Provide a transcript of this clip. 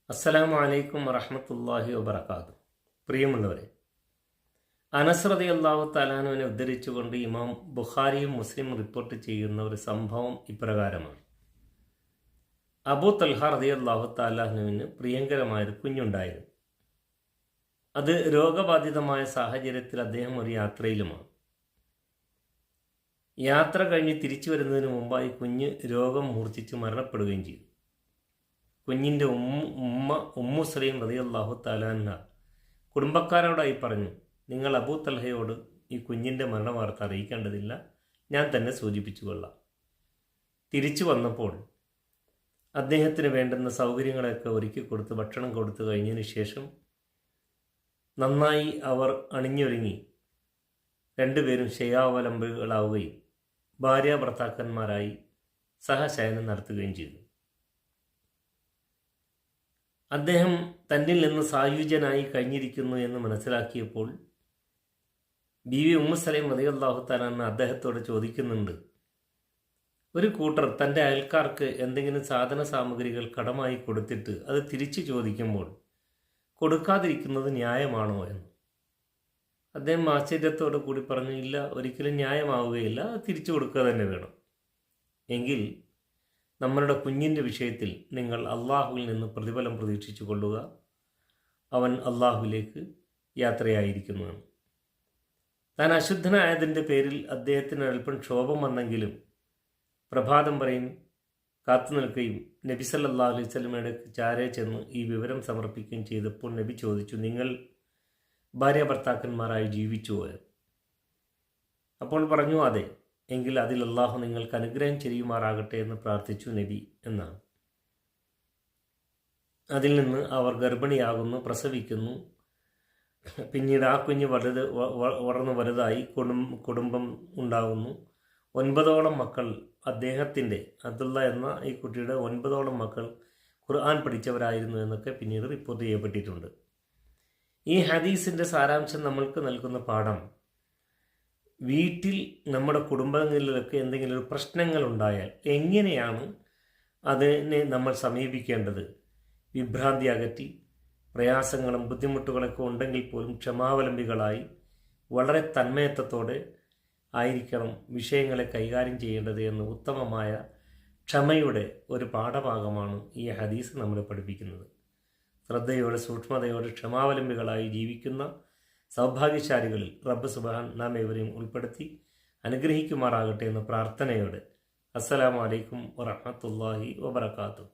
അസ്സലാമു അലൈക്കും വറഹ്മത്തുള്ളാഹി വബറകാതുഹു. പ്രിയമുള്ളവരെ, അനസ് റളിയല്ലാഹു തആലാനുവിനെ ഉദ്ധരിച്ചുകൊണ്ട് ഇമാം ബുഖാരിയും മുസ്ലിം റിപ്പോർട്ട് ചെയ്യുന്ന ഒരു സംഭവം ഇപ്രകാരമാണ്. അബൂ തൽഹ റളിയല്ലാഹു തആലാനുവിന് പ്രിയങ്കരമായൊരു കുഞ്ഞുണ്ടായിരുന്നു. അത് രോഗബാധിതമായ സാഹചര്യത്തിൽ അദ്ദേഹം ഒരു യാത്രയിലുമാണ്. യാത്ര കഴിഞ്ഞ് തിരിച്ചു വരുന്നതിന് മുമ്പായി കുഞ്ഞ് രോഗം മൂർച്ഛിച്ച് മരണപ്പെടുകയും ചെയ്തു. കുഞ്ഞിൻ്റെ ഉമ്മു സലീം റളിയല്ലാഹു തആല അൻഹ കുടുംബക്കാരോടായി പറഞ്ഞു, നിങ്ങൾ അബൂ തൽഹയോട് ഈ കുഞ്ഞിൻ്റെ മരണവാർത്ത അറിയിക്കേണ്ടതില്ല, ഞാൻ തന്നെ സൂചിപ്പിച്ചു കൊള്ളാം. തിരിച്ചു വന്നപ്പോൾ അദ്ദേഹത്തിന് വേണ്ടുന്ന സൗകര്യങ്ങളൊക്കെ ഒരുക്കി കൊടുത്ത് ഭക്ഷണം കൊടുത്തു കഴിഞ്ഞതിന് ശേഷം നന്നായി അവർ അണിഞ്ഞൊരുങ്ങി രണ്ടുപേരും ശയ്യാവലംബികളാവുകയും ഭാര്യ ഭർത്താക്കന്മാരായി സഹശയനം നടത്തുകയും ചെയ്തു. അദ്ദേഹം തന്നിൽ നിന്ന് സായുജ്യനായി കഴിഞ്ഞിരിക്കുന്നു എന്ന് മനസ്സിലാക്കിയപ്പോൾ ബീവി ഉമ്മു സലീം റളിയല്ലാഹു തആല അദ്ദേഹത്തോട് ചോദിക്കുന്നുണ്ട്, ഒരു കൂട്ടർ തൻ്റെ അയൽക്കാർക്ക് എന്തെങ്കിലും സാധന സാമഗ്രികൾ കടമായി കൊടുത്തിട്ട് അത് തിരിച്ചു ചോദിക്കുമ്പോൾ കൊടുക്കാതിരിക്കുന്നത് ന്യായമാണോ എന്ന്. അദ്ദേഹം ആശ്ചര്യത്തോടു കൂടി പറഞ്ഞു, ഇല്ല, ഒരിക്കലും ന്യായമാവുകയില്ല, അത് തിരിച്ചു കൊടുക്കുക തന്നെ വേണം. എങ്കിൽ നമ്മളുടെ കുഞ്ഞിൻ്റെ വിഷയത്തിൽ നിങ്ങൾ അള്ളാഹുവിൽ നിന്ന് പ്രതിഫലം പ്രതീക്ഷിച്ചു കൊള്ളുക, അവൻ അള്ളാഹുവിലേക്ക് യാത്രയായിരിക്കുന്നതാണ്. താൻ അശുദ്ധനായതിൻ്റെ പേരിൽ അദ്ദേഹത്തിന് അല്പം ക്ഷോഭം വന്നെങ്കിലും പ്രഭാതം പറയും കാത്തു നിൽക്കുകയും നബി സല്ലല്ലാഹു അലൈഹി വസല്ലമയുടെ ചാരെ ചെന്ന് ഈ വിവരം സമർപ്പിക്കുകയും ചെയ്തപ്പോൾ നബി ചോദിച്ചു, നിങ്ങൾ ഭാര്യ ഭർത്താക്കന്മാരായി ജീവിച്ചുവോ? അപ്പോൾ പറഞ്ഞു, അതെ. എങ്കിൽ അതിൽ അള്ളാഹു നിങ്ങൾക്ക് അനുഗ്രഹം ചെയ്യുമാറാകട്ടെ എന്ന് പ്രാർത്ഥിച്ചു നബി എന്നാണ്. അതിൽ നിന്ന് അവർ ഗർഭിണിയാകുന്നു, പ്രസവിക്കുന്നു. പിന്നീട് ആ കുഞ്ഞ് വളർന്ന് വലുതായി കുടുംബം ഉണ്ടാകുന്നു. 9ഓളം മക്കൾ അദ്ദേഹത്തിൻ്റെ, അബ്ദുള്ള എന്ന ഈ കുട്ടിയുടെ 9ഓളം മക്കൾ ഖുർആൻ പഠിച്ചവരായിരുന്നു എന്നൊക്കെ പിന്നീട് റിപ്പോർട്ട് ചെയ്യപ്പെട്ടിട്ടുണ്ട്. ഈ ഹദീസിൻ്റെ സാരാംശം നമ്മൾക്ക് നൽകുന്ന പാഠം, വീട്ടിൽ നമ്മുടെ കുടുംബങ്ങളിലൊക്കെ എന്തെങ്കിലും ഒരു പ്രശ്നങ്ങൾ ഉണ്ടായാൽ എങ്ങനെയാണ് അതിനെ നമ്മൾ സമീപിക്കേണ്ടത്? വിഭ്രാന്തി അകറ്റി പ്രയാസങ്ങളും ബുദ്ധിമുട്ടുകളൊക്കെ ഉണ്ടെങ്കിൽ പോലും ക്ഷമാവലംബികളായി വളരെ തന്മയത്വത്തോടെ ആയിരിക്കണം വിഷയങ്ങളെ കൈകാര്യം ചെയ്യേണ്ടത് എന്ന് ഉത്തമമായ ക്ഷമയുടെ ഒരു പാഠഭാഗമാണ് ഈ ഹദീസ് നമ്മളെ പഠിപ്പിക്കുന്നത്. ശ്രദ്ധയോടെ സൂക്ഷ്മതയോടെ ക്ഷമാവലംബികളായി ജീവിക്കുന്ന സൗഭാഗ്യശാലികളിൽ റബ്ബ് സുബ്ഹാൻ നാം ഏവരെയും ഉൾപ്പെടുത്തി അനുഗ്രഹിക്കുമാറാകട്ടെ എന്ന പ്രാർത്ഥനയോടെ അസ്സലാമു അലൈക്കും വറഹ്മത്തുള്ളാഹി വബറകാതുഹു.